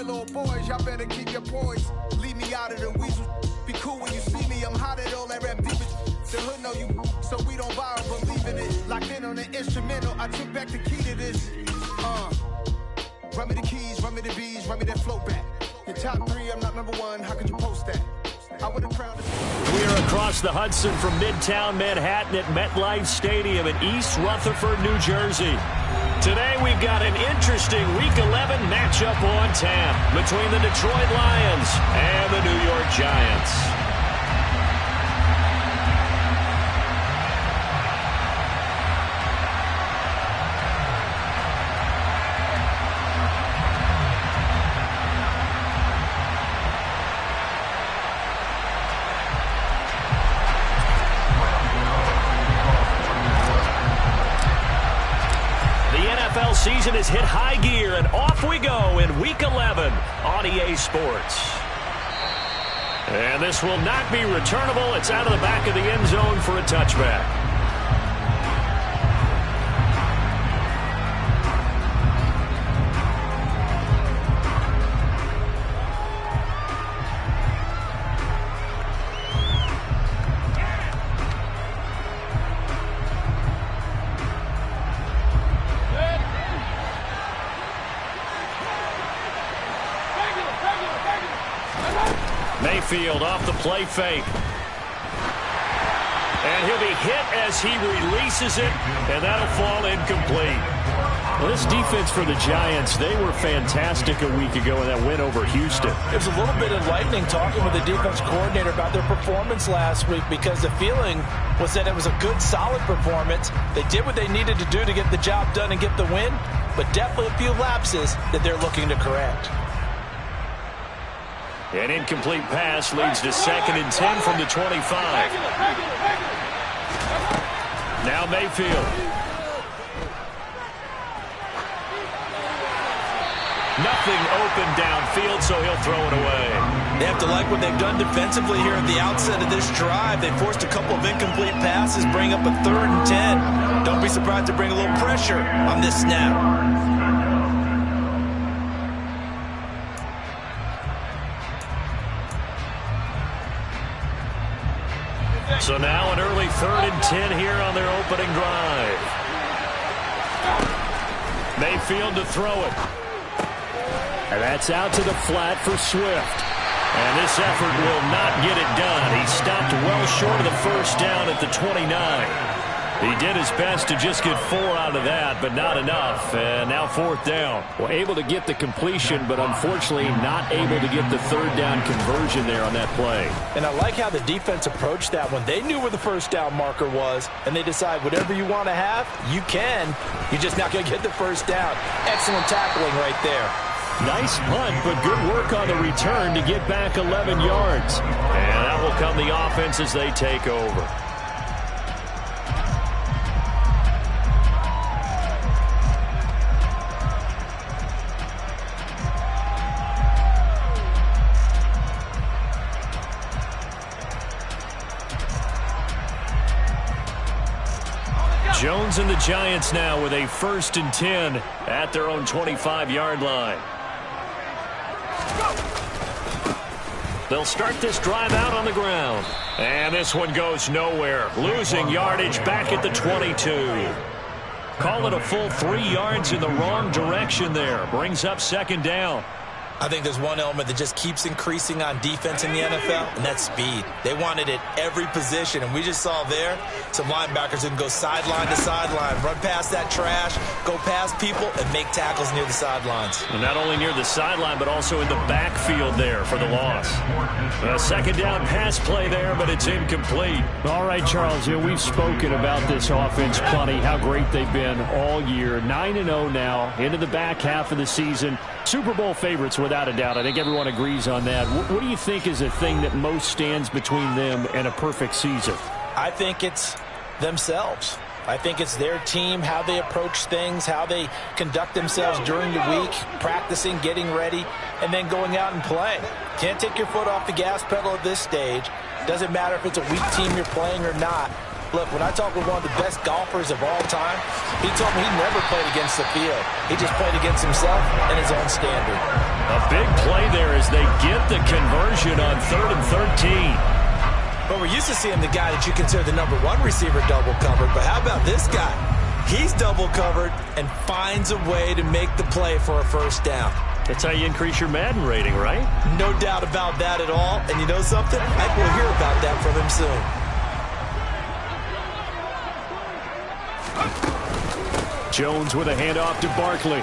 boy, little boys, y'all better keep your poise. Leave me out of the weasel. Be cool when you see me, I'm hot at all that rap deep. The hood know you, so we don't borrow, believe in it. Locked in on the instrumental, I took back the key to this. Run me the keys, run me the bees, run me that flow back. Your top 3, I'm not number 1, how could you post that? I would have crowned it. We're across the Hudson from Midtown Manhattan at MetLife Stadium in East Rutherford, New Jersey. Today we've got an interesting Week 11 matchup on tap between the Detroit Lions and the New York Giants. Season has hit high gear, and off we go in Week 11 on EA Sports. And this will not be returnable. It's out of the back of the end zone for a touchback. Mayfield off the play fake. And he'll be hit as he releases it, and that'll fall incomplete. Well, this defense for the Giants, they were fantastic a week ago in that win over Houston. It was a little bit enlightening talking with the defense coordinator about their performance last week, because the feeling was that it was a good, solid performance. They did what they needed to do to get the job done and get the win, but definitely a few lapses that they're looking to correct. An incomplete pass leads to 2nd and 10 from the 25. Now Mayfield. Nothing open downfield, so he'll throw it away. They have to like what they've done defensively here at the outset of this drive. They forced a couple of incomplete passes, bring up a 3rd and 10. Don't be surprised to bring a little pressure on this snap. So now an early 3rd and 10 here on their opening drive. Mayfield to throw it. And that's out to the flat for Swift. And this effort will not get it done. He stopped well short of the first down at the 29. He did his best to just get 4 out of that, but not enough. And now 4th down. Well, able to get the completion, but unfortunately not able to get the 3rd down conversion there on that play. And I like how the defense approached that one. They knew where the first down marker was, and they decide whatever you want to have, you can. You're just not going to get the first down. Excellent tackling right there. Nice punt, but good work on the return to get back 11 yards. And that will come the offense as they take over. Jones and the Giants now with a 1st and 10 at their own 25-yard line. They'll start this drive out on the ground. And this one goes nowhere. Losing yardage back at the 22. Call it a full 3 yards in the wrong direction there. Brings up 2nd down. I think there's one element that just keeps increasing on defense in the NFL, and that's speed. They want it at every position, and we just saw there some linebackers who can go sideline to sideline, run past that trash, go past people, and make tackles near the sidelines. And not only near the sideline, but also in the backfield there for the loss. A 2nd down pass play there, but it's incomplete. All right, Charles, we've spoken about this offense plenty, how great they've been all year. 9-0 now, into the back half of the season. Super Bowl favorites without a doubt. I think everyone agrees on that. What do you think is the thing that most stands between them and a perfect season? I think it's themselves. I think it's their team, how they approach things, how they conduct themselves during the week, practicing, getting ready, and then going out and playing. Can't take your foot off the gas pedal at this stage. Doesn't matter if it's a weak team you're playing or not. Look, when I talk with one of the best golfers of all time, he told me he never played against the field. He just played against himself and his own standard. A big play there as they get the conversion on 3rd and 13. Well, we're used to seeing the guy that you consider the #1 receiver double covered, but how about this guy? He's double covered and finds a way to make the play for a first down. That's how you increase your Madden rating, right? No doubt about that at all. And you know something? I think we'll hear about that from him soon. Jones with a handoff to Barkley.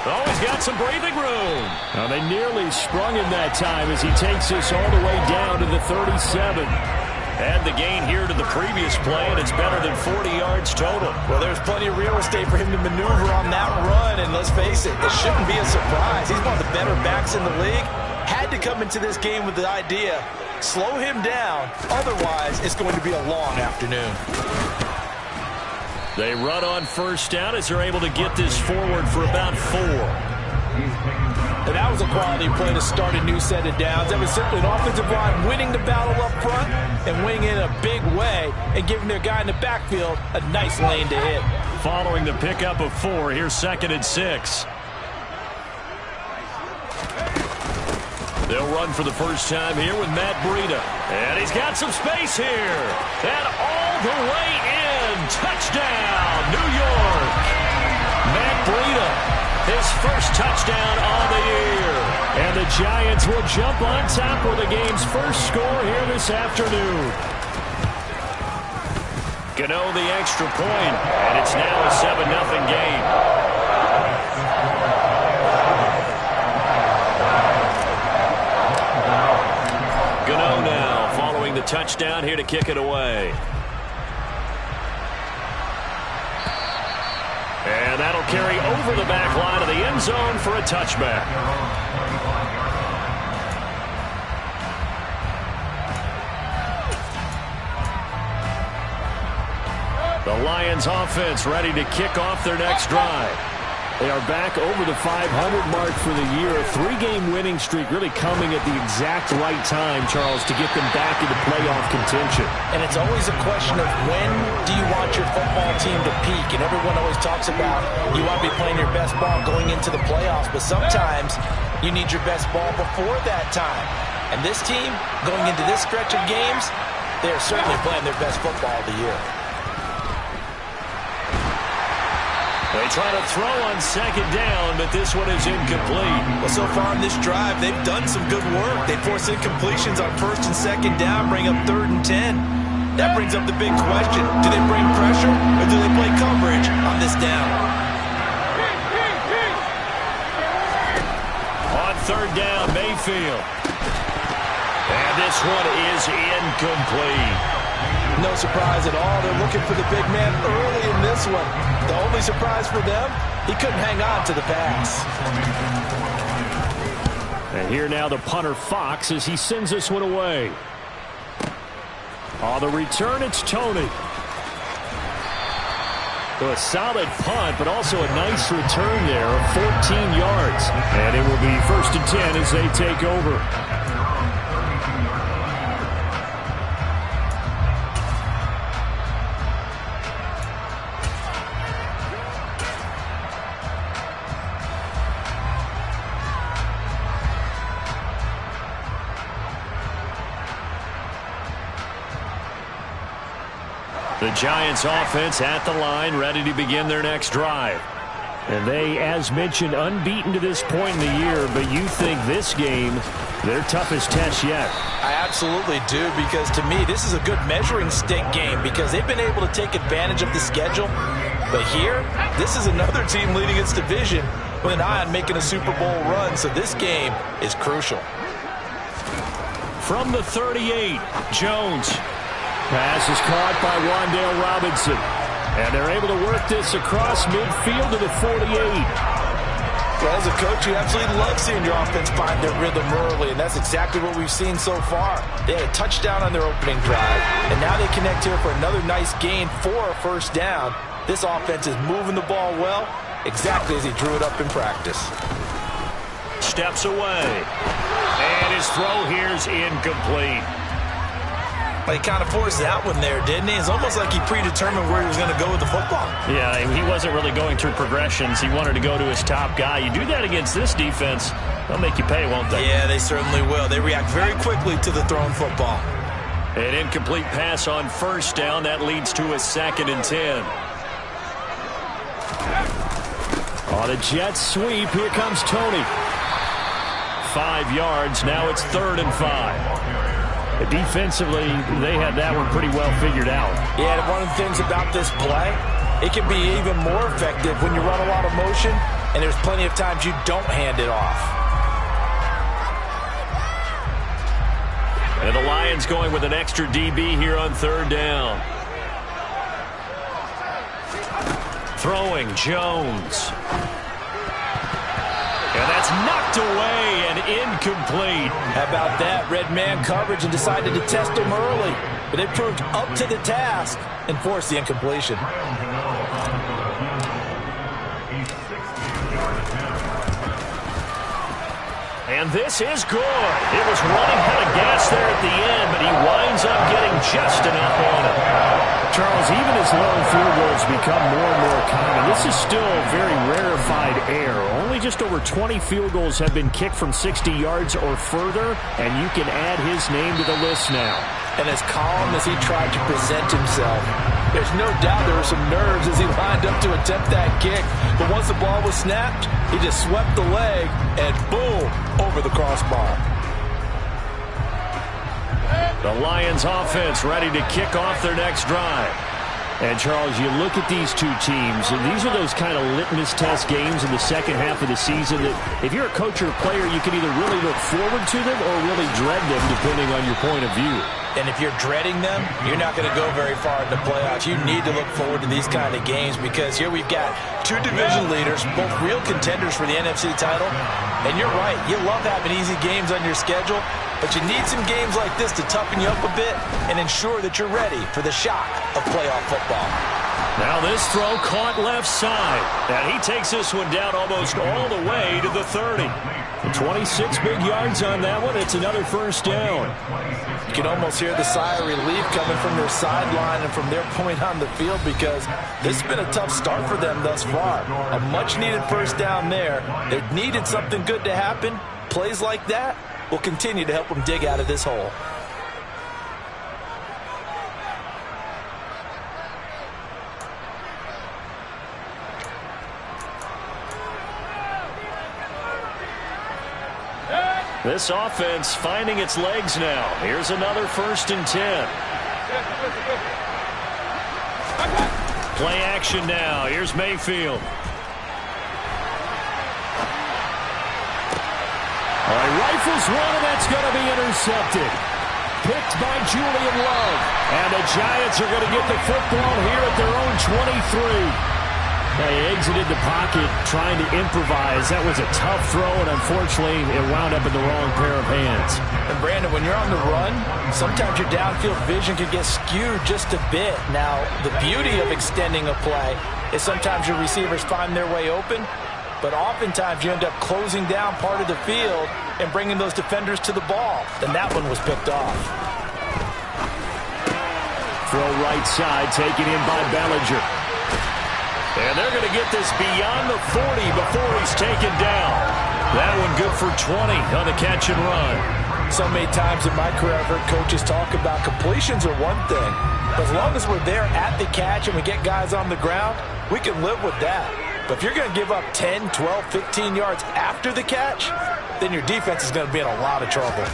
Oh, he's got some breathing room. Now, they nearly sprung him that time as he takes us all the way down to the 37. Add the gain here to the previous play, and it's better than 40 yards total. Well, there's plenty of real estate for him to maneuver on that run, and let's face it, it shouldn't be a surprise. He's one of the better backs in the league. Had to come into this game with the idea, slow him down, otherwise it's going to be a long afternoon. They run on first down as they're able to get this forward for about 4. And that was a quality play to start a new set of downs. That was simply an offensive line winning the battle up front and winning in a big way and giving their guy in the backfield a nice lane to hit. Following the pickup of 4, here's 2nd and 6. They'll run for the first time here with Matt Breida. And he's got some space here. And all the way in. Touchdown, New York. Matt Breida, his first touchdown on the year. And the Giants will jump on top with the game's first score here this afternoon. Gano the extra point, and it's now a 7-0 game. Gano now following the touchdown here to kick it away. And that'll carry over the back line of the end zone for a touchback. The Lions offense ready to kick off their next drive. They are back over the 500 mark for the year. A 3-game winning streak really coming at the exact right time, Charles, to get them back into playoff contention. And it's always a question of when do you want your football team to peak? And everyone always talks about you want to be playing your best ball going into the playoffs, but sometimes you need your best ball before that time. And this team, going into this stretch of games, they are certainly playing their best football of the year. They try to throw on 2nd down, but this one is incomplete. Well, so far in this drive, they've done some good work. They force incompletions on 1st and 2nd down, bring up 3rd and 10. That brings up the big question. Do they bring pressure, or do they play coverage on this down? On 3rd down, Mayfield. And this one is incomplete. No surprise at all. They're looking for the big man early in this one. The only surprise for them, he couldn't hang on to the pass. And here now the punter Fox as he sends this one away. On the return, it's Tony. So a solid punt, but also a nice return there of 14 yards. And it will be 1st and 10 as they take over. The Giants offense at the line, ready to begin their next drive. And they, as mentioned, unbeaten to this point in the year, but you think this game, their toughest test yet. I absolutely do, because to me, this is a good measuring stick game because they've been able to take advantage of the schedule. But here, this is another team leading its division with an eye on making a Super Bowl run, so this game is crucial. From the 38, Jones. Pass is caught by Wan'Dale Robinson. And they're able to work this across midfield to the 48. Well, as a coach, you absolutely love seeing your offense find their rhythm early, and that's exactly what we've seen so far. They had a touchdown on their opening drive, and now they connect here for another nice gain for a 1st down. This offense is moving the ball well, exactly as he drew it up in practice. Steps away. And his throw here is incomplete. But he kind of forced that one there, didn't he? It's almost like he predetermined where he was going to go with the football. Yeah, he wasn't really going through progressions. He wanted to go to his top guy. You do that against this defense, they'll make you pay, won't they? Yeah, they certainly will. They react very quickly to the thrown football. An incomplete pass on first down. That leads to a 2nd and 10. On a jet sweep, here comes Tony. 5 yards. Now it's 3rd and 5. Defensively, they had that one pretty well figured out. Yeah, and one of the things about this play, it can be even more effective when you run a lot of motion, and there's plenty of times you don't hand it off. And the Lions going with an extra DB here on 3rd down. Throwing, Jones. And that's knocked away and incomplete. How about that? Red man coverage and decided to test him early. But it proved up to the task and forced the incompletion. And this is good. It was running out of gas there at the end, but he winds up getting just enough on it. Charles, even as long field goals become more and more common, this is still very rarefied air. Only just over 20 field goals have been kicked from 60 yards or further, and you can add his name to the list now. And as calm as he tried to present himself, there's no doubt there were some nerves as he lined up to attempt that kick. But once the ball was snapped, he just swept the leg and boom, over the crossbar. The Lions offense ready to kick off their next drive. And, Charles, you look at these two teams, and these are those kind of litmus test games in the second half of the season that if you're a coach or a player, you can either really look forward to them or really dread them, depending on your point of view. And if you're dreading them, you're not going to go very far in the playoffs. You need to look forward to these kind of games because here we've got two division leaders, both real contenders for the NFC title. And you're right, you love having easy games on your schedule, but you need some games like this to toughen you up a bit and ensure that you're ready for the shock of playoff football. Now this throw caught left side. And he takes this one down almost all the way to the 30. 26 big yards on that one. It's another first down. You can almost hear the sigh of relief coming from their sideline and from their point on the field because this has been a tough start for them thus far. A much-needed first down there. They needed something good to happen. Plays like that will continue to help them dig out of this hole. This offense finding its legs now. Here's another 1st and 10. Play action now. Here's Mayfield. All right, rifles one, and that's going to be intercepted. Picked by Julian Love. And the Giants are going to get the football here at their own 23. They exited the pocket trying to improvise. That was a tough throw, and unfortunately, it wound up in the wrong pair of hands. And, Brandon, when you're on the run, sometimes your downfield vision can get skewed just a bit. Now, the beauty of extending a play is sometimes your receivers find their way open, but oftentimes you end up closing down part of the field and bringing those defenders to the ball. And that one was picked off. Throw right side, taken in by Bellinger. And they're going to get this beyond the 40 before he's taken down. That one good for 20 on the catch and run. So many times in my career I've heard coaches talk about completions are one thing. But as long as we're there at the catch and we get guys on the ground, we can live with that. But if you're going to give up 10, 12, 15 yards after the catch, then your defense is going to be in a lot of trouble.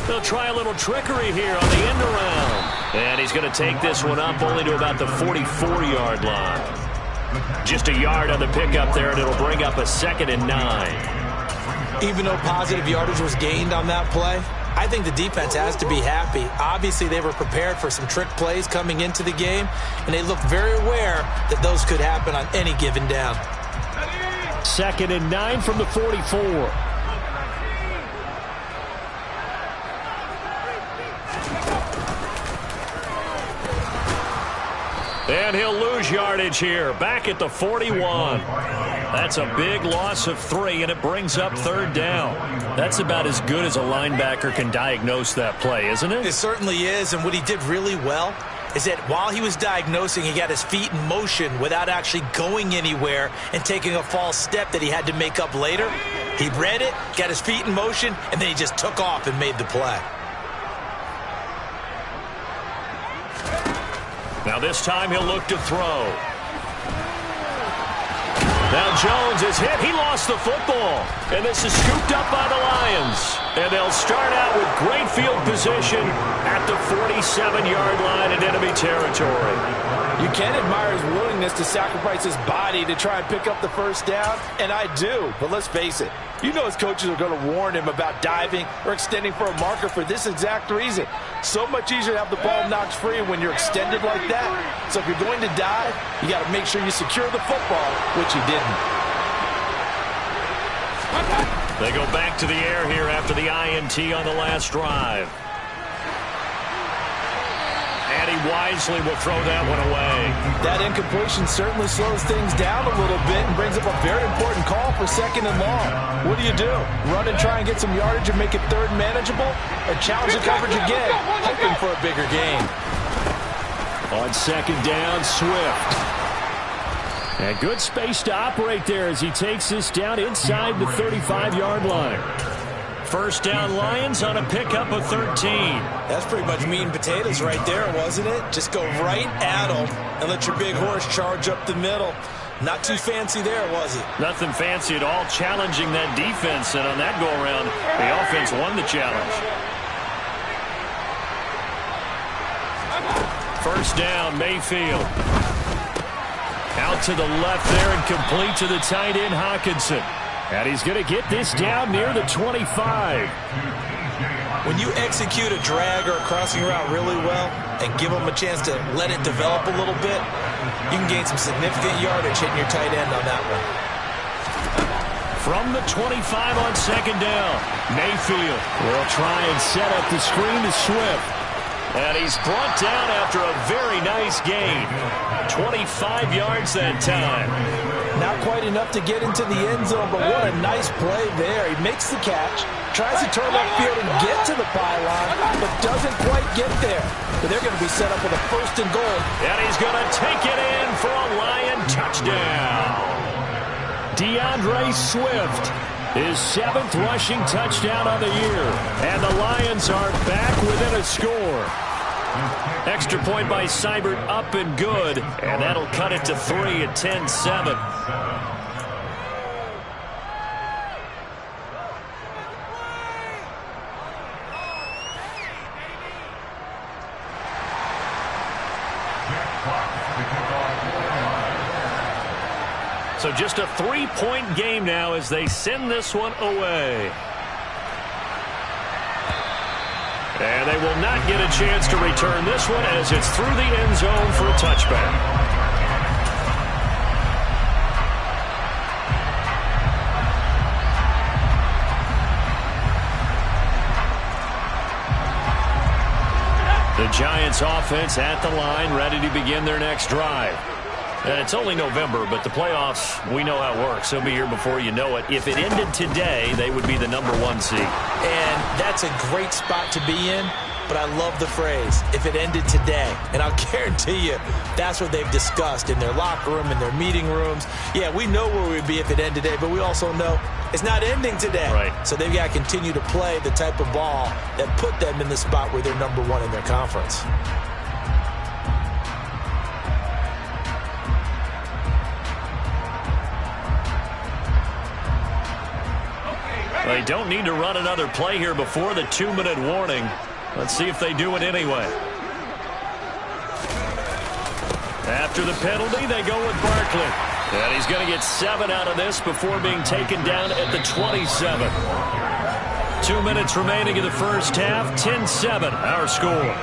They'll try a little trickery here on the end around. And he's going to take this one up only to about the 44-yard line. Just a yard on the pickup there, and it'll bring up a 2nd and 9. Even though positive yardage was gained on that play, I think the defense has to be happy. Obviously, they were prepared for some trick plays coming into the game, and they looked very aware that those could happen on any given down. 2nd and 9 from the 44. And he'll lose yardage here, back at the 41. That's a big loss of 3, and it brings up 3rd down. That's about as good as a linebacker can diagnose that play, isn't it? It certainly is, and what he did really well is that while he was diagnosing, he got his feet in motion without actually going anywhere and taking a false step that he had to make up later. He read it, got his feet in motion, and then he just took off and made the play. Now this time he'll look to throw. Now Jones is hit. He lost the football. And this is scooped up by the Lions. And they'll start out with great field position at the 47-yard line in enemy territory. You can admire his willingness to sacrifice his body to try and pick up the first down, and I do. But let's face it, you know his coaches are going to warn him about diving or extending for a marker for this exact reason. So much easier to have the ball knocked free when you're extended like that. So if you're going to dive, you got to make sure you secure the football, which he didn't. They go back to the air here after the INT on the last drive. And he wisely will throw that one away. That incompletion certainly slows things down a little bit and brings up a very important call for 2nd and long. What do? Run and try and get some yardage and make it 3rd manageable? Or challenge the coverage again, hoping for a bigger gain? On 2nd down, Swift. And good space to operate there as he takes this down inside the 35-yard line. 1st down Lions on a pickup of 13. That's pretty much meat and potatoes right there, wasn't it? Just go right at them and let your big horse charge up the middle. Not too fancy there, was it? Nothing fancy at all, challenging that defense. And on that go-around, the offense won the challenge. 1st down, Mayfield. Out to the left there and complete to the tight end, Hawkinson. And he's going to get this down near the 25. When you execute a drag or a crossing route really well and give them a chance to let it develop a little bit, you can gain some significant yardage hitting your tight end on that one. From the 25 on 2nd down, Mayfield will try and set up the screen to Swift. And he's brought down after a very nice gain. 25 yards that time. Not quite enough to get into the end zone, but what a nice play there. He makes the catch, tries to turn upfield and get to the pylon, but doesn't quite get there. But they're going to be set up with a 1st and goal. And he's going to take it in for a Lion touchdown. DeAndre Swift, his 7th rushing touchdown on the year. And the Lions are back within a score. Extra point by Seibert, up and good. And that'll cut it to 3 at 10-7. So just a 3-point game now as they send this one away. And they will not get a chance to return this one as it's through the end zone for a touchback. The Giants offense at the line, ready to begin their next drive. And it's only November, but the playoffs, we know how it works. They'll be here before you know it. If it ended today, they would be the #1 seed. And that's a great spot to be in, but I love the phrase, if it ended today. And I'll guarantee you, that's what they've discussed in their locker room, in their meeting rooms. Yeah, we know where we'd be if it ended today, but we also know it's not ending today. Right. So they've got to continue to play the type of ball that put them in the spot where they're #1 in their conference. They don't need to run another play here before the 2-minute warning. Let's see if they do it anyway. After the penalty, they go with Barkley. And he's going to get 7 out of this before being taken down at the 27. 2 minutes remaining in the first half. 10-7, our score.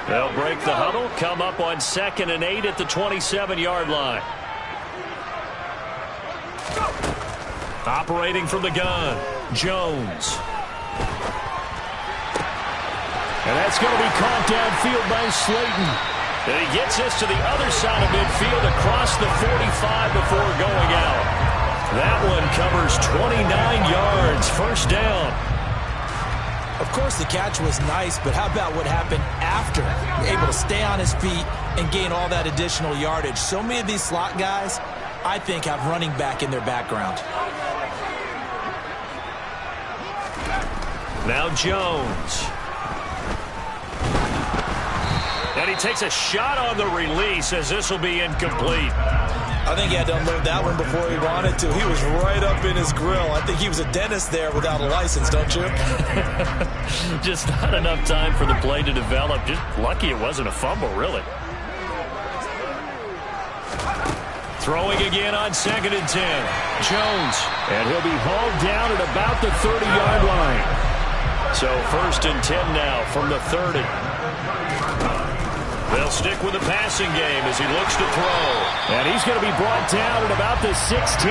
They'll break the huddle, come up on 2nd and 8 at the 27-yard line. Operating from the gun, Jones. And that's going to be caught downfield by Slayton. And he gets this to the other side of midfield across the 45 before going out. That one covers 29 yards, first down. Of course, the catch was nice, but how about what happened after? Able to stay on his feet and gain all that additional yardage. So many of these slot guys, I think, have running back in their background. Now Jones. And he takes a shot on the release as this will be incomplete. I think he had to unload that one before he wanted to. He was right up in his grill. I think he was a dentist there without a license, don't you? Just not enough time for the play to develop. Just lucky it wasn't a fumble, really. Throwing again on 2nd and 10. Jones. And he'll be hauled down at about the 30-yard line. So 1st and 10 now from the 30. They'll stick with the passing game as he looks to throw. And he's going to be brought down at about the 16.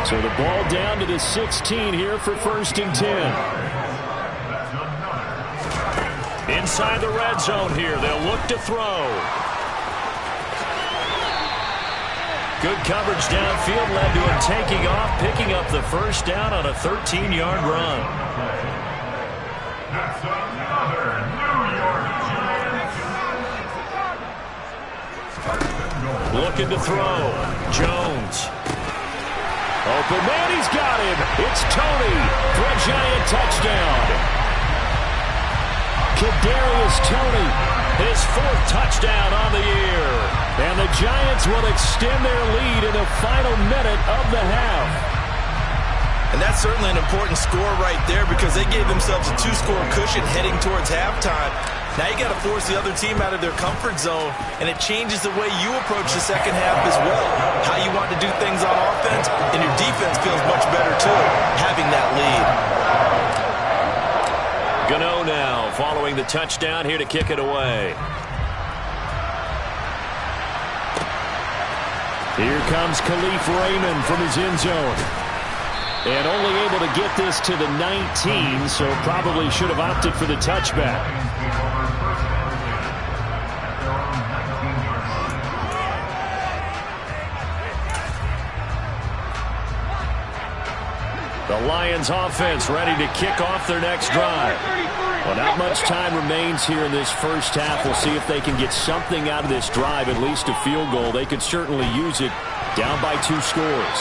So the ball down to the 16 here for 1st and 10. Inside the red zone here. They'll look to throw. Good coverage downfield led to him taking off, picking up the first down on a 13-yard run. That's another New York Giants. Looking to throw. Jones. Open man, he's got him. It's Tony for a Giant touchdown. Kadarius Toney, his 4th touchdown on the year. And the Giants will extend their lead in the final minute of the half. And that's certainly an important score right there because they gave themselves a 2-score cushion heading towards halftime. Now you got to force the other team out of their comfort zone, and it changes the way you approach the second half as well. How you want to do things on offense, and your defense feels much better too, having that lead. Gano now following the touchdown here to kick it away. Here comes Khalif Raymond from his end zone. And only able to get this to the 19, so probably should have opted for the touchback. The Lions offense ready to kick off their next drive. Well, not much time remains here in this first half. We'll see if they can get something out of this drive, at least a field goal. They could certainly use it down by 2 scores.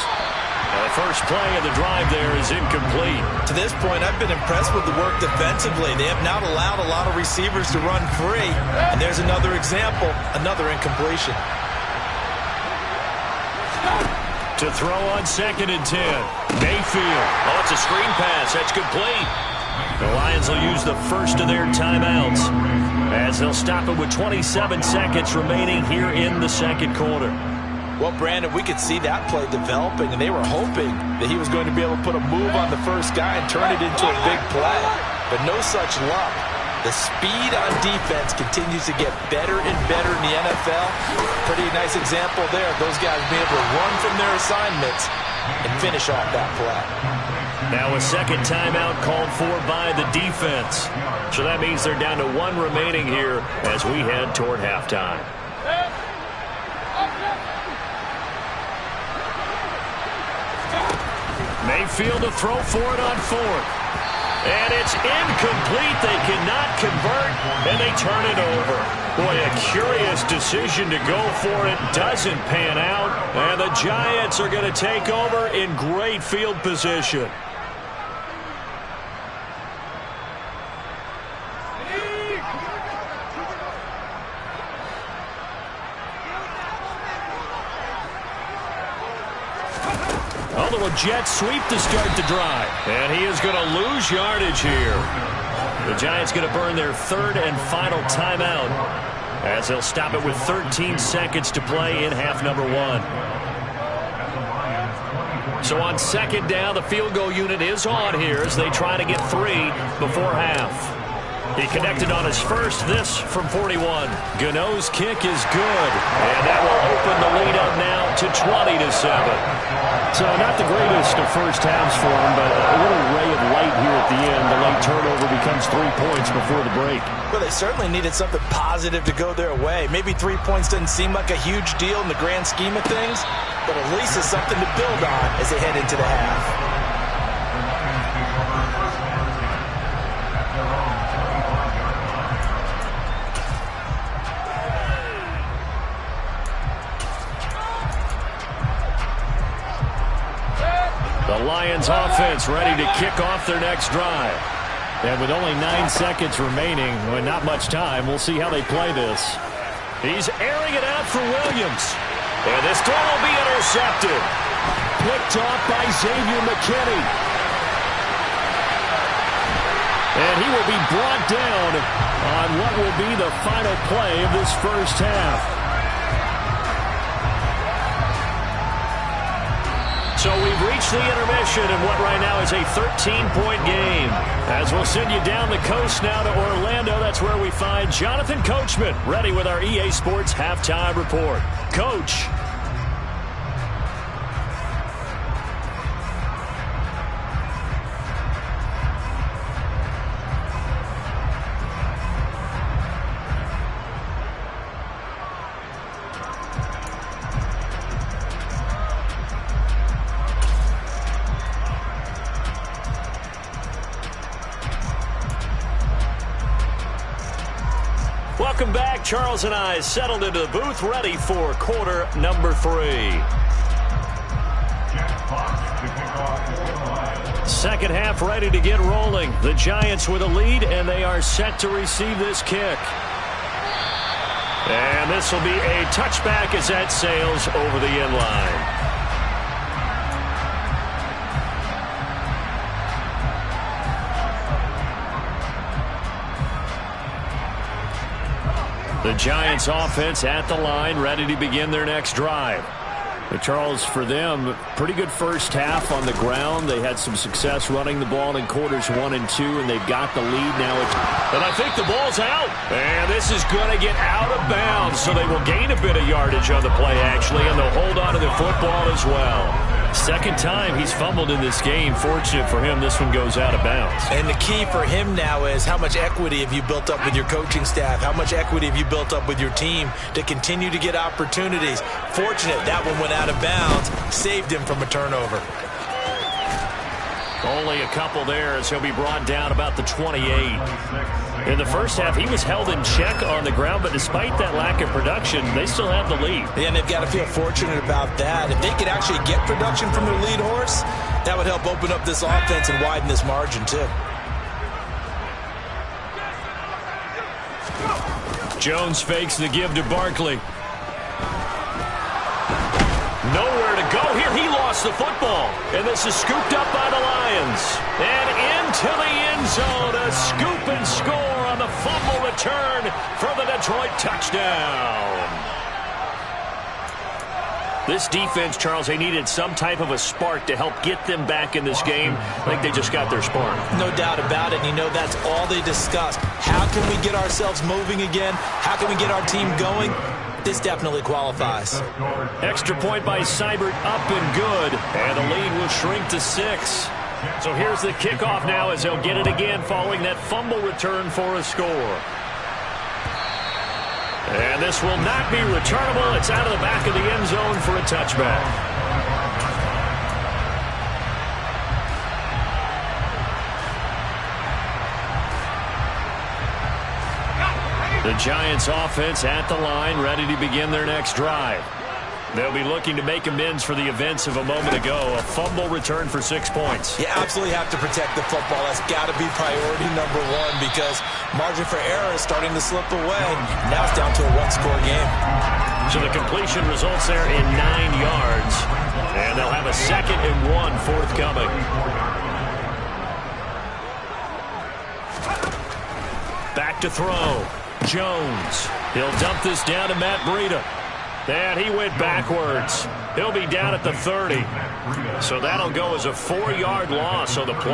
Now the first play of the drive there is incomplete. To this point, I've been impressed with the work defensively. They have not allowed a lot of receivers to run free. And there's another example, another incompletion. To throw on 2nd and 10. Mayfield. Oh, it's a screen pass. That's complete. The Lions will use the first of their timeouts as they'll stop it with 27 seconds remaining here in the second quarter. Well, Brandon, we could see that play developing, and they were hoping that he was going to be able to put a move on the first guy and turn it into a big play. But no such luck. The speed on defense continues to get better and better in the NFL. Pretty nice example there. Those guys being able to run from their assignments and finish off that play. Now a second timeout called for by the defense. So that means they're down to 1 remaining here as we head toward halftime. Mayfield to throw for it on 4th. And it's incomplete. They cannot convert, and they turn it over. Boy, a curious decision to go for it. Doesn't pan out, and the Giants are going to take over in great field position. Little jet sweep to start the drive. And he is going to lose yardage here. The Giants going to burn their 3rd and final timeout as they'll stop it with 13 seconds to play in half number 1. So on 2nd down, the field goal unit is on here as they try to get 3 before half. He connected on his first, this from 41. Gano's kick is good. And that will open the lead up now to 20-7. So not the greatest of first halves for him, but a little ray of light here at the end. The late turnover becomes 3 points before the break. Well, they certainly needed something positive to go their way. Maybe 3 points doesn't seem like a huge deal in the grand scheme of things, but at least it's something to build on as they head into the half. The Lions offense ready to kick off their next drive. And with only 9 seconds remaining, well, not much time, we'll see how they play this. He's airing it out for Williams. And this throw will be intercepted. Picked off by Xavier McKinney. And he will be brought down on what will be the final play of this first half. So we've reached the intermission in what right now is a 13-point game. As we'll send you down the coast now to Orlando, that's where we find Jonathan Coachman, ready with our EA Sports Halftime Report. Coach. Welcome back. Charles and I settled into the booth, ready for quarter number 3. Second half ready to get rolling. The Giants with a lead, and they are set to receive this kick. And this will be a touchback as that sails over the end line. The Giants offense at the line, ready to begin their next drive. But Charles, for them, pretty good first half on the ground. They had some success running the ball in quarters 1 and 2, and they've got the lead now. And I think the ball's out. And this is going to get out of bounds, so they will gain a bit of yardage on the play, actually, and they'll hold on to the football as well. Second time he's fumbled in this game. Fortunate for him, this one goes out of bounds. And the key for him now is how much equity have you built up with your coaching staff? How much equity have you built up with your team to continue to get opportunities? Fortunate that one went out of bounds, saved him from a turnover. Only a couple there as he'll be brought down about the 28. In the first half, he was held in check on the ground, but despite that lack of production, they still have the lead. Yeah, and they've got to feel fortunate about that. If they could actually get production from their lead horse, that would help open up this offense and widen this margin, too. Jones fakes the give to Barkley. Nowhere to go here. He lost the football. And this is scooped up by the Lions. And into the end zone. A scoop and score on the fumble return for the Detroit touchdown. This defense, Charles, they needed some type of a spark to help get them back in this game. I think they just got their spark. No doubt about it. And you know that's all they discussed. How can we get ourselves moving again? How can we get our team going? This definitely qualifies. Extra point by Seibert, up and good. And the lead will shrink to 6. So here's the kickoff now as they'll get it again following that fumble return for a score. And this will not be returnable. It's out of the back of the end zone for a touchback. The Giants offense at the line, ready to begin their next drive. They'll be looking to make amends for the events of a moment ago. A fumble return for 6 points. You absolutely have to protect the football. That's got to be priority number 1 because margin for error is starting to slip away. Now it's down to a 1-score game. So the completion results there in 9 yards. And they'll have a 2nd and 1 forthcoming. Back to throw. Jones. He'll dump this down to Matt Breida. And he went backwards. He'll be down at the 30. So that'll go as a 4-yard loss. So the play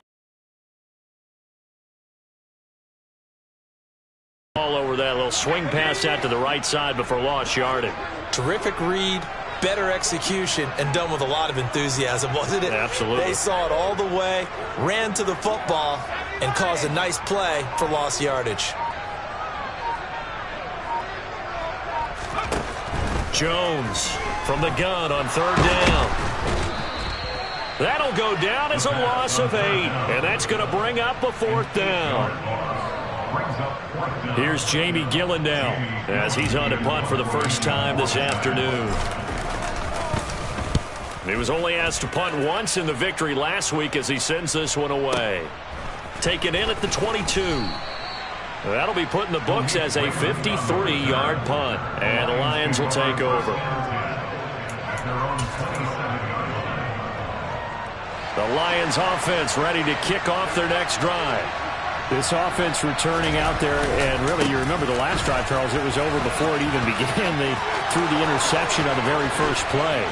all over that little swing pass out to the right side before lost yardage. Terrific read. better execution, and done with a lot of enthusiasm, wasn't it? Absolutely. They saw it all the way, ran to the football, and caused a nice play for lost yardage. Jones from the gun on third down. That'll go down as a loss of 8, and that's going to bring up a 4th down. Here's Jamie Gillendow as he's on to punt for the first time this afternoon. He was only asked to punt once in the victory last week as he sends this one away. Taken in at the 22. That'll be put in the books as a 53-yard punt, and the Lions will take over. The Lions offense ready to kick off their next drive. This offense returning out there, and really you remember the last drive, Charles, it was over before it even began. They threw the interception on the very first play.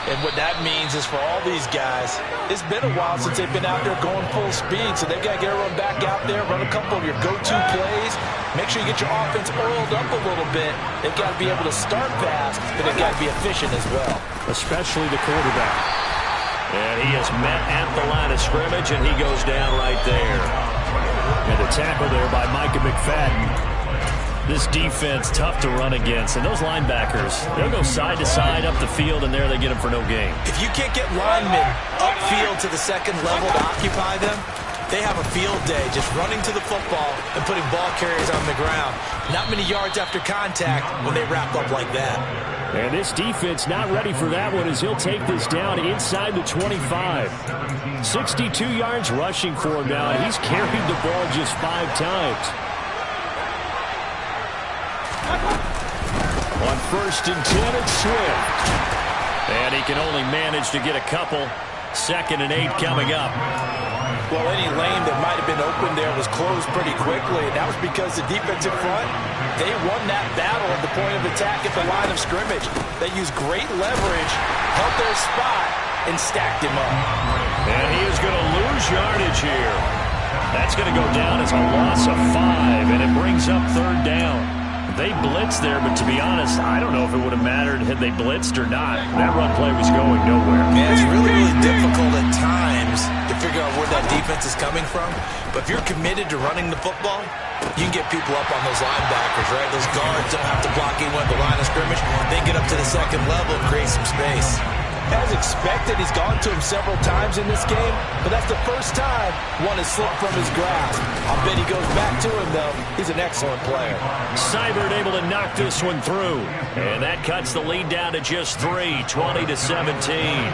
And what that means is for all these guys, it's been a while since they've been out there going full speed, so they've got to get everyone back out there, run a couple of your go-to plays, make sure you get your offense oiled up a little bit. They've got to be able to start fast, but they've got to be efficient as well. Especially the quarterback. And he is met at the line of scrimmage, and he goes down right there. And a tackle there by Micah McFadden. This defense tough to run against, and those linebackers, they'll go side to side up the field, and there they get them for no gain. If you can't get linemen upfield to the second level to occupy them, they have a field day just running to the football and putting ball carriers on the ground. Not many yards after contact when they wrap up like that. And this defense not ready for that one as he'll take this down inside the 25. 62 yards rushing for him now, and he's carried the ball just 5 times. On 1st and 10, it's Swift. And he can only manage to get a couple. 2nd and 8 coming up. Well, any lane that might have been open there was closed pretty quickly, and that was because the defensive front, they won that battle at the point of attack at the line of scrimmage. They used great leverage, held their spot, and stacked him up. And he is going to lose yardage here. That's going to go down as a loss of 5, and it brings up 3rd down. They blitzed there, but to be honest, I don't know if it would have mattered had they blitzed or not. That run play was going nowhere. Yeah, it's really, really difficult at times to figure out where that defense is coming from. But if you're committed to running the football, you can get people up on those linebackers, right? Those guards don't have to block anyone at the line of scrimmage. They get up to the second level and create some space. As expected, he's gone to him several times in this game, but that's the first time one has slipped from his grasp. I'll bet he goes back to him, though. He's an excellent player. Seibert able to knock this one through, and that cuts the lead down to just 3, 20-17.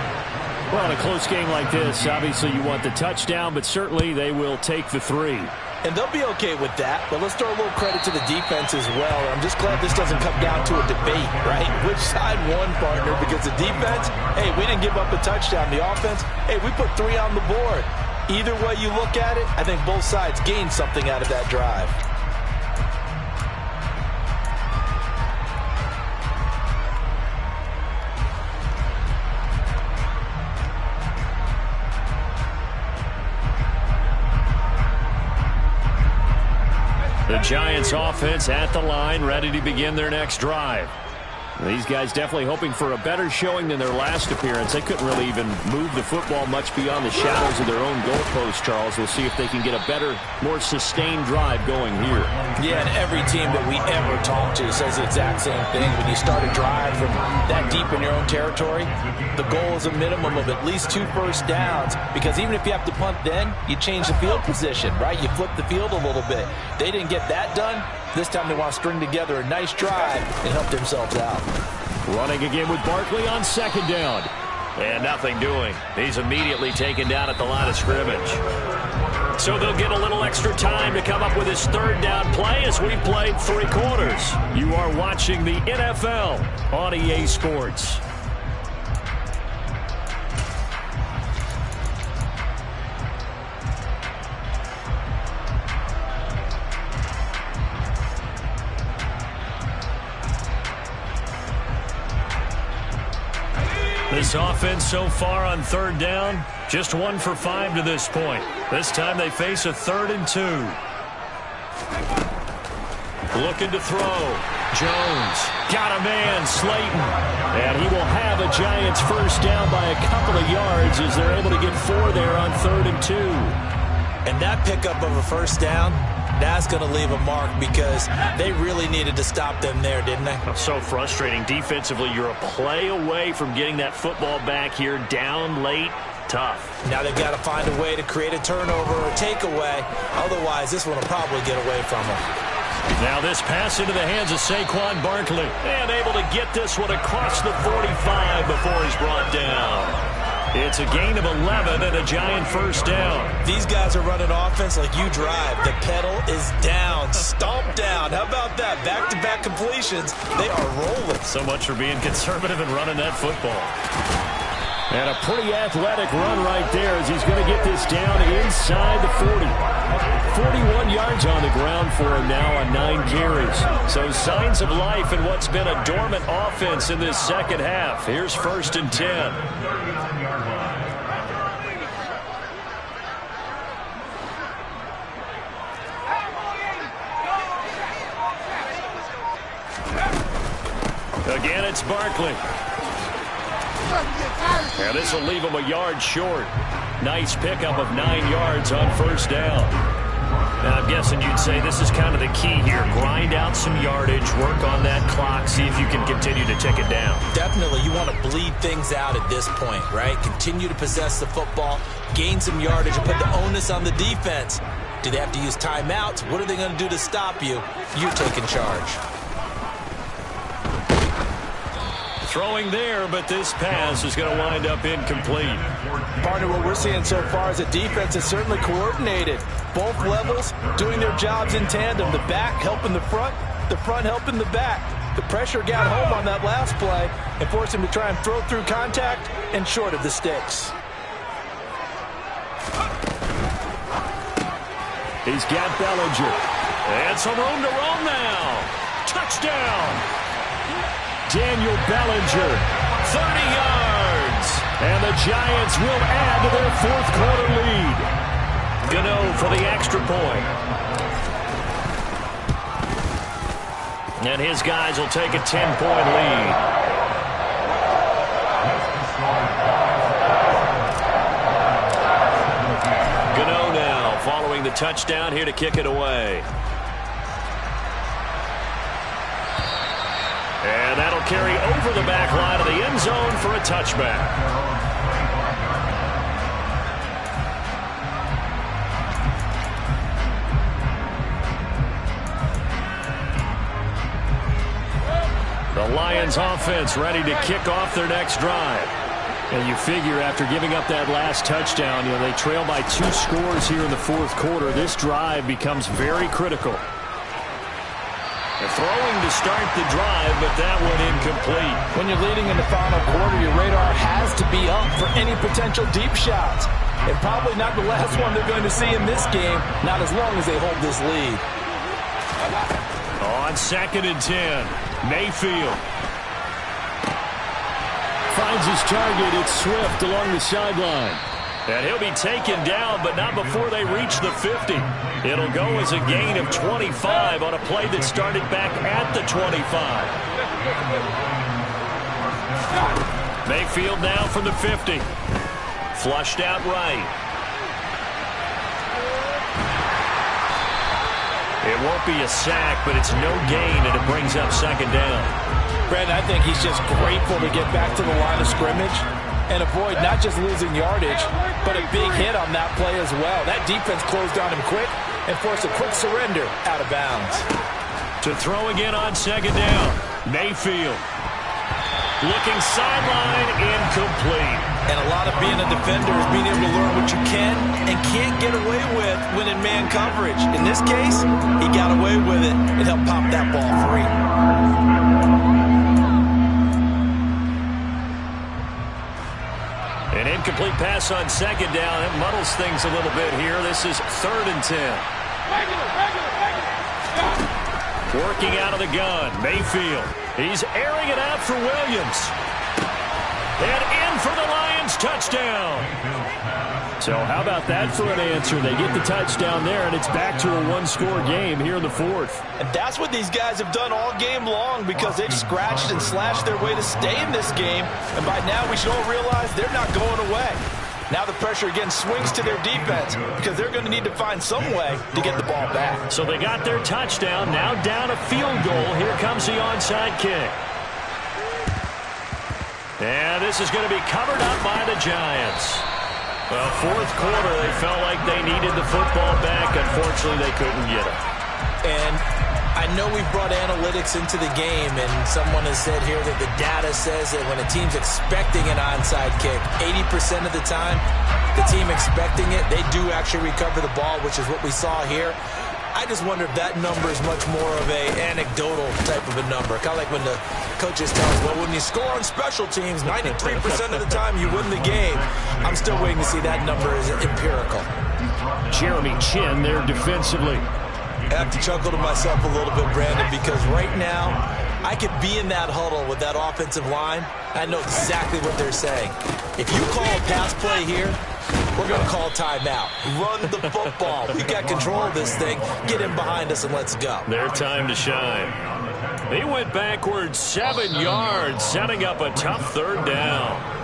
Well, in a close game like this, obviously you want the touchdown, but certainly they will take the 3. And they'll be okay with that, but let's throw a little credit to the defense as well. I'm just glad this doesn't come down to a debate, right? Which side won, partner? Because the defense, hey, we didn't give up a touchdown. The offense, hey, we put 3 on the board. Either way you look at it, I think both sides gained something out of that drive. The Giants offense at the line, ready to begin their next drive. These guys definitely hoping for a better showing than their last appearance. They couldn't really even move the football much beyond the shadows of their own goalpost, Charles. We'll see if they can get a better, more sustained drive going here. Yeah, and every team that we ever talk to says the exact same thing. When you start a drive from that deep in your own territory, the goal is a minimum of at least 2 first downs, because even if you have to punt then, you change the field position, right? You flip the field a little bit. They didn't get that done. This time they want to string together a nice drive and help themselves out. Running again with Barkley on 2nd down. And nothing doing. He's immediately taken down at the line of scrimmage. So they'll get a little extra time to come up with his 3rd down play as we played 3 quarters. You are watching the NFL on EA Sports. This offense so far on 3rd down, just 1 for 5 to this point. This time they face a 3rd and 2. Looking to throw. Jones got a man, Slayton. And he will have a Giants first down by a couple of yards as they're able to get 4 there on 3rd and 2. And that pickup of a first down, that's going to leave a mark because they really needed to stop them there, didn't they? So frustrating. Defensively, you're a play away from getting that football back here, down late. Tough. Now they've got to find a way to create a turnover or takeaway. Otherwise, this one will probably get away from them. Now this pass into the hands of Saquon Barkley. And able to get this one across the 45 before he's brought down. It's a gain of 11 and a Giant first down. These guys are running offense like you drive. The pedal is down, stomped down. How about that? Back-to-back completions. They are rolling. So much for being conservative and running that football. And a pretty athletic run right there as he's going to get this down inside the 40. 41 yards on the ground for him now on 9 carries. So signs of life in what's been a dormant offense in this second half. Here's 1st and 10. Again, it's Barkley. And this will leave him a yard short. Nice pickup of 9 yards on first down. Now, I'm guessing you'd say this is kind of the key here. Grind out some yardage, work on that clock, see if you can continue to tick it down. Definitely. You want to bleed things out at this point, right? Continue to possess the football, gain some yardage, and put the onus on the defense. Do they have to use timeouts? What are they going to do to stop you? You're taking charge. Throwing there, but this pass is going to wind up incomplete. Partner, what we're seeing so far is a defense is certainly coordinated. Both levels doing their jobs in tandem. The back helping the front helping the back. The pressure got home on that last play and forced him to try and throw through contact and short of the sticks. He's got Bellinger. And some room to roll now. Touchdown. Daniel Bellinger, 30 yards. And the Giants will add to their 4th quarter lead. Gano for the extra point. And his guys will take a 10-point lead. Gano now following the touchdown here to kick it away. And that'll carry over the back line of the end zone for a touchback. The Lions offense ready to kick off their next drive. And you figure after giving up that last touchdown, they trail by 2 scores here in the 4th quarter. This drive becomes very critical. Throwing to start the drive, but that one incomplete. When you're leading in the final quarter, your radar has to be up for any potential deep shots. And probably not the last one they're going to see in this game, not as long as they hold this lead. On 2nd and 10, Mayfield. Finds his target. It's Swift along the sideline. And he'll be taken down, but not before they reach the 50. It'll go as a gain of 25 on a play that started back at the 25. Mayfield now from the 50. Flushed out right. It won't be a sack, but it's no gain, and it brings up 2nd down. Brad, I think he's just grateful to get back to the line of scrimmage and avoid not just losing yardage, but a big hit on that play as well. That defense closed on him quick and forced a quick surrender out of bounds. To throw again on 2nd down, Mayfield. Looking sideline, incomplete. And a lot of being a defender is being able to learn what you can and can't get away with when in man coverage. In this case, he got away with it and helped pop that ball free. An incomplete pass on 2nd down. It muddles things a little bit here. This is 3rd and 10. Working out of the gun, Mayfield. He's airing it out for Williams. And in for the Lions touchdown. So how about that for an answer? They get the touchdown there, and it's back to a one-score game here in the fourth. And that's what these guys have done all game long because they've scratched and slashed their way to stay in this game. And by now we should all realize they're not going away. Now the pressure again swings to their defense because they're going to need to find some way to get the ball back. So they got their touchdown, now down a field goal. Here comes the onside kick. And this is going to be covered up by the Giants. Well, fourth quarter, they felt like they needed the football back. Unfortunately, they couldn't get it. And I know we've brought analytics into the game, and someone has said here that the data says that when a team's expecting an onside kick, 80% of the time, the team expecting it, they do actually recover the ball, which is what we saw here. I just wonder if that number is much more of a anecdotal type of a number. Kind of like when the coaches tell us, well, when you score on special teams, 93% of the time you win the game. I'm still waiting to see that number is empirical. Jeremy Chin there defensively. I have to chuckle to myself a little bit, Brandon, because right now I could be in that huddle with that offensive line. I know exactly what they're saying. If you call a pass play here, we're going to call timeout. Run the football. We got control of this thing. Get in behind us and let's go. Their time to shine. He went backwards 7 yards, setting up a tough third down.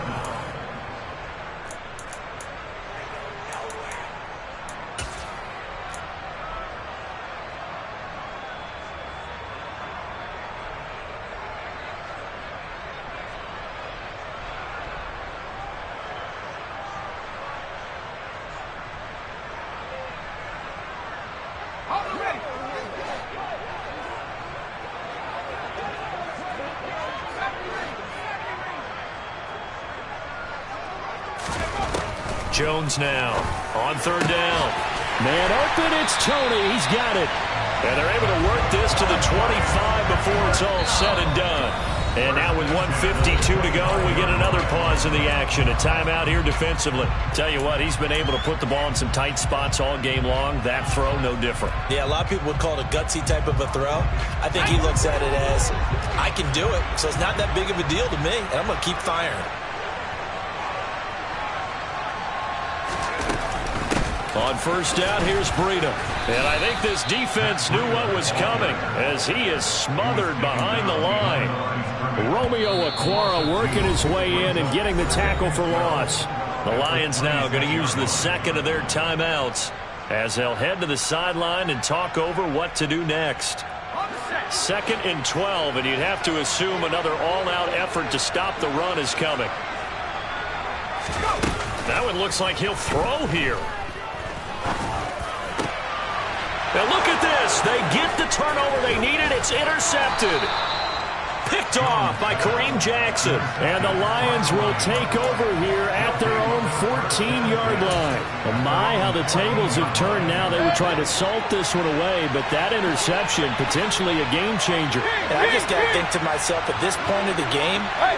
Jones now on third down. Man open, it's Tony. He's got it. And they're able to work this to the 25 before it's all said and done. And now with 1:52 to go, we get another pause in the action. A timeout here defensively. Tell you what, he's been able to put the ball in some tight spots all game long. That throw, no different. Yeah, a lot of people would call it a gutsy type of a throw. I think he looks at it as, I can do it, so it's not that big of a deal to me, and I'm going to keep firing. On first down, here's Breida. And I think this defense knew what was coming as he is smothered behind the line. Romeo Okwara working his way in and getting the tackle for loss. The Lions now going to use the second of their timeouts as they'll head to the sideline and talk over what to do next. 2nd and 12, and you'd have to assume another all-out effort to stop the run is coming. That one looks like he'll throw here. Now look at this. They get the turnover they needed. It's intercepted. Picked off by Kareem Jackson. And the Lions will take over here at their own 14-yard line. Oh my, how the tables have turned now. They were trying to salt this one away, but that interception, potentially a game changer. And I just got to think to myself, at this point of the game, I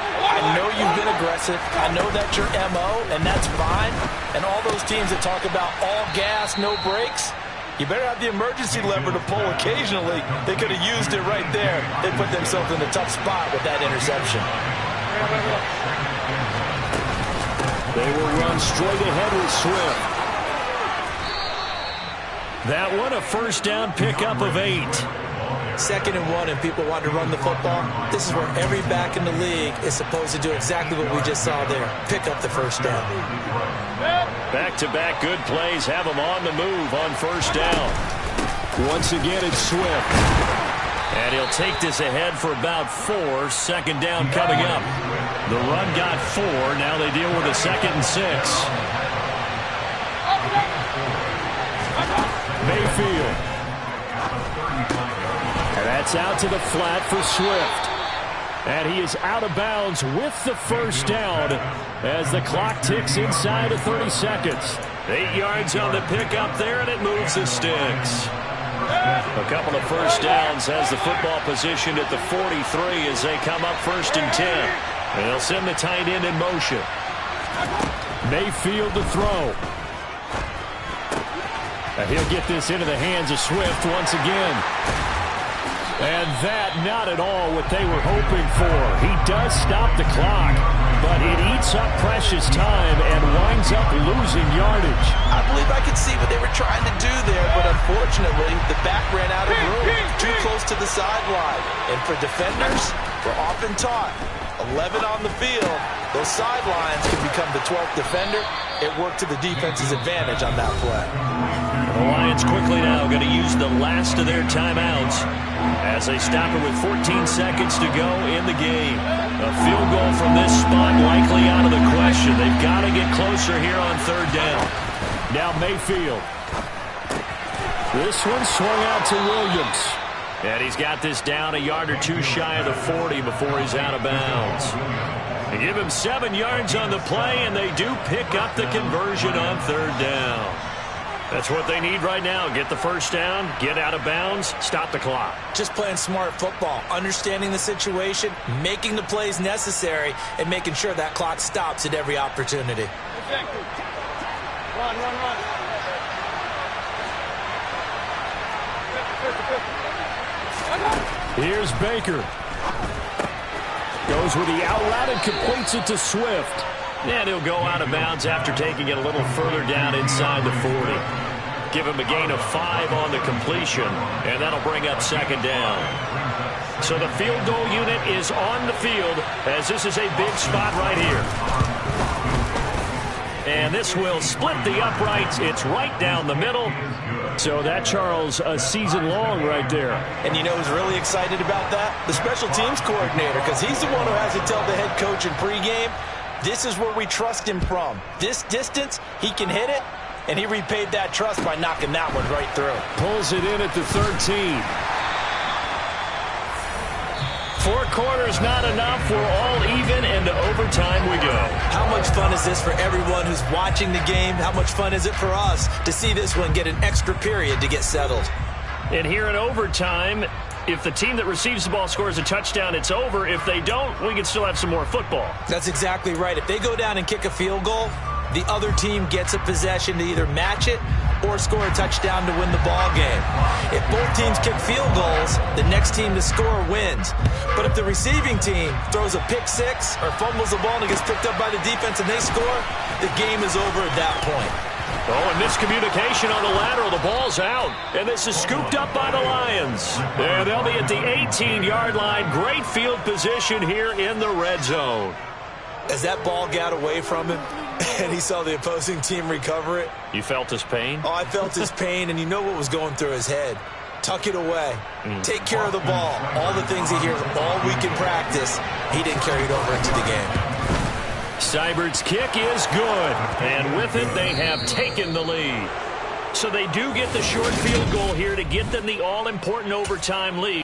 know you've been aggressive. I know that's your MO, and that's fine. And all those teams that talk about all gas, no brakes, you better have the emergency lever to pull occasionally. They could have used it right there. They put themselves in a tough spot with that interception. They will run straight ahead with Swift. That one, a first down pickup of 8. 2nd and 1, and people want to run the football. This is where every back in the league is supposed to do exactly what we just saw there. Pick up the first down. Back-to-back good plays have them on the move on first down. Once again, it's Swift. And he'll take this ahead for about 4. 2nd down coming up. The run got 4. Now they deal with a 2nd and 6. Mayfield. And that's out to the flat for Swift. And he is out of bounds with the first down as the clock ticks inside of 30 seconds. 8 yards on the pickup there, and it moves the sticks. A couple of first downs has the football positioned at the 43 as they come up 1st and 10. And they'll send the tight end in motion. Mayfield to throw. And he'll get this into the hands of Swift once again. And that not at all what they were hoping for. He does stop the clock, but it eats up precious time and winds up losing yardage. I believe I could see what they were trying to do there, but unfortunately, the back ran out of room, too close to the sideline. And for defenders, we're often taught, 11 on the field, those sidelines can become the 12th defender. It worked to the defense's advantage on that play. The Lions quickly now going to use the last of their timeouts as they stop it with 14 seconds to go in the game. A field goal from this spot likely out of the question. They've got to get closer here on third down. Now Mayfield. This one swung out to Williams. And he's got this down a yard or two shy of the 40 before he's out of bounds. They give him 7 yards on the play, and they do pick up the conversion on third down. That's what they need right now. Get the first down, get out of bounds, stop the clock. Just playing smart football, understanding the situation, making the plays necessary, and making sure that clock stops at every opportunity. Run. Here's Baker. Goes with the out route and completes it to Swift. And he'll go out of bounds after taking it a little further down inside the 40. Give him a gain of 5 on the completion, and that'll bring up second down. So the field goal unit is on the field as this is a big spot right here. And this will split the uprights. It's right down the middle. So that, Charles, a season long right there. And you know who's really excited about that? The special teams coordinator, because he's the one who has to tell the head coach in pregame, this is where we trust him from. This distance, he can hit it, and he repaid that trust by knocking that one right through. Pulls it in at the 13. 4 quarters not enough. We're all even, and to overtime we go. How much fun is this for everyone who's watching the game? How much fun is it for us to see this one get an extra period to get settled? And here in overtime, if the team that receives the ball scores a touchdown, it's over. If they don't, we can still have some more football. That's exactly right. If they go down and kick a field goal, the other team gets a possession to either match it or score a touchdown to win the ball game. If both teams kick field goals, the next team to score wins. But if the receiving team throws a pick six or fumbles the ball and it gets picked up by the defense and they score, the game is over at that point. Oh, and miscommunication on the lateral. The ball's out. And this is scooped up by the Lions. And they'll be at the 18-yard line. Great field position here in the red zone. As that ball got away from him and he saw the opposing team recover it. You felt his pain? Oh, I felt his pain, and you know what was going through his head. Tuck it away. Take care of the ball. All the things he hears all week in practice, he didn't carry it over into the game. Seibert's kick is good, and with it, they have taken the lead. So they do get the short field goal here to get them the all-important overtime lead.